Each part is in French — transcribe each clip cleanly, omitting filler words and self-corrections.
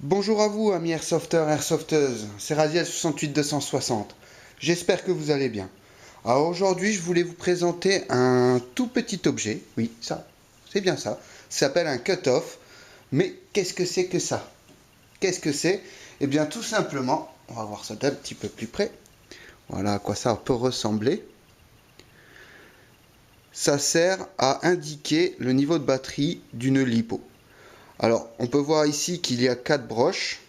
Bonjour à vous, amis airsofters, airsofteuses, c'est Raziel68260. J'espère que vous allez bien. Alors aujourd'hui, je voulais vous présenter un tout petit objet. Oui, ça, c'est bien ça. Ça s'appelle un cut-off. Mais qu'est-ce que c'est que ça? Qu'est-ce que c'est? Eh bien, tout simplement, on va voir ça d'un petit peu plus près. Voilà à quoi ça peut ressembler. Ça sert à indiquer le niveau de batterie d'une lipo. Alors, on peut voir ici qu'il y a 4 broches.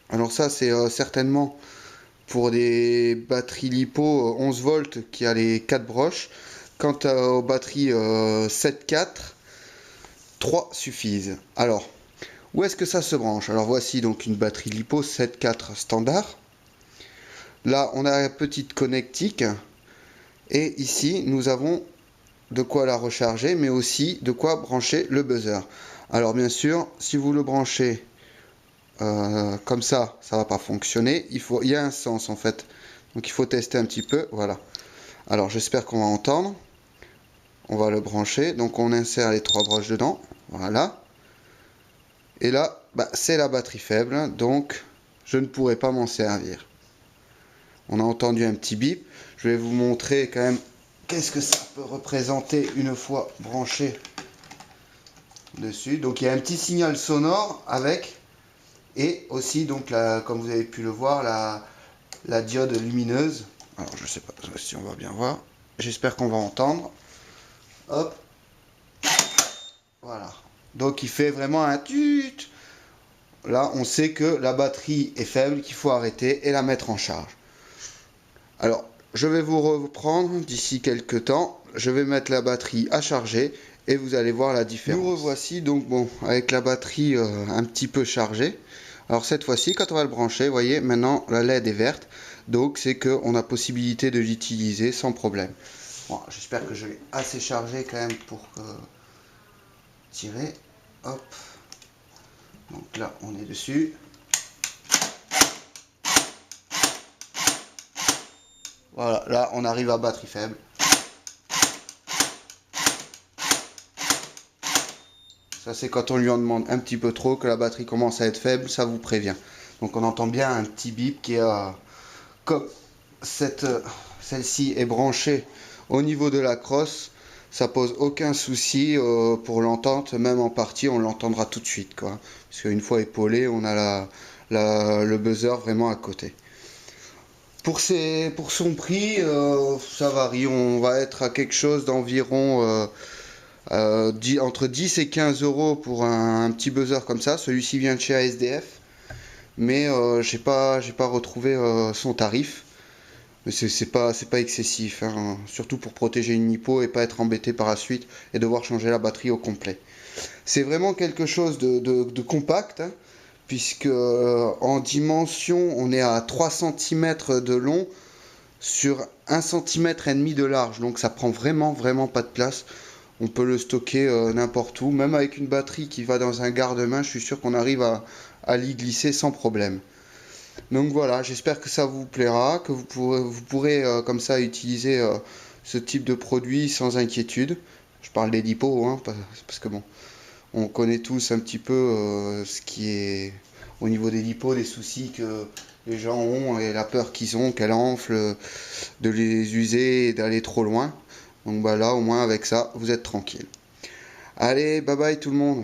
Alors ça, c'est certainement pour des batteries LiPo 11 volts qui a les 4 broches. Quant aux batteries 7.4, 3 suffisent. Alors, où est-ce que ça se branche? Alors voici donc une batterie LiPo 7.4 standard. Là, on a la petite connectique. Et ici, nous avons de quoi la recharger, mais aussi de quoi brancher le buzzer. Alors bien sûr, si vous le branchez comme ça va pas fonctionner. Il y a un sens en fait, donc il faut tester un petit peu. Voilà, alors j'espère qu'on va entendre. On va le brancher, donc on insère les 3 broches dedans, voilà, et là c'est la batterie faible, donc je ne pourrai pas m'en servir. On a entendu un petit bip. Je vais vous montrer quand même qu'est-ce que ça peut représenter une fois branché dessus. Donc il y a un petit signal sonore avec. Et aussi, donc, comme vous avez pu le voir, la diode lumineuse. Alors, je sais pas si on va bien voir. J'espère qu'on va entendre. Hop. Voilà. Donc, il fait vraiment un tut. Là, on sait que la batterie est faible, qu'il faut arrêter et la mettre en charge. Alors, je vais vous reprendre d'ici quelques temps. Je vais mettre la batterie à charger et vous allez voir la différence. Nous revoici donc, bon, avec la batterie un petit peu chargée. Alors cette fois-ci, quand on va le brancher, vous voyez, maintenant la LED est verte. Donc c'est qu'on a possibilité de l'utiliser sans problème. Bon, j'espère que je l'ai assez chargé quand même pour tirer. Hop. Donc là, on est dessus. Voilà, là on arrive à batterie faible. Ça c'est quand on lui en demande un petit peu trop, que la batterie commence à être faible, ça vous prévient. Donc on entend bien un petit bip qui est comme celle-ci est branchée au niveau de la crosse, ça pose aucun souci pour l'entente, même en partie on l'entendra tout de suite quoi. Parce qu'une fois épaulé, on a le buzzer vraiment à côté. Pour son prix, ça varie, on va être à quelque chose d'environ entre 10 et 15 euros pour un petit buzzer comme ça. Celui-ci vient de chez ASDF, mais j'ai pas retrouvé son tarif. Mais c'est pas excessif, hein. Surtout pour protéger une lipo et pas être embêté par la suite et devoir changer la batterie au complet. C'est vraiment quelque chose de compact, hein, puisque en dimension on est à 3 cm de long sur 1,5 cm de large, donc ça prend vraiment pas de place. On peut le stocker n'importe où, même avec une batterie qui va dans un garde-main, je suis sûr qu'on arrive à l'y glisser sans problème. Donc voilà, j'espère que ça vous plaira, que vous pourrez comme ça utiliser ce type de produit sans inquiétude. Je parle des lipos, hein, parce que bon, on connaît tous un petit peu ce qui est au niveau des lipos, des soucis que les gens ont et la peur qu'ils ont qu'elles enflent, de les user et d'aller trop loin. Donc bah là, au moins avec ça, vous êtes tranquille. Allez, bye bye tout le monde.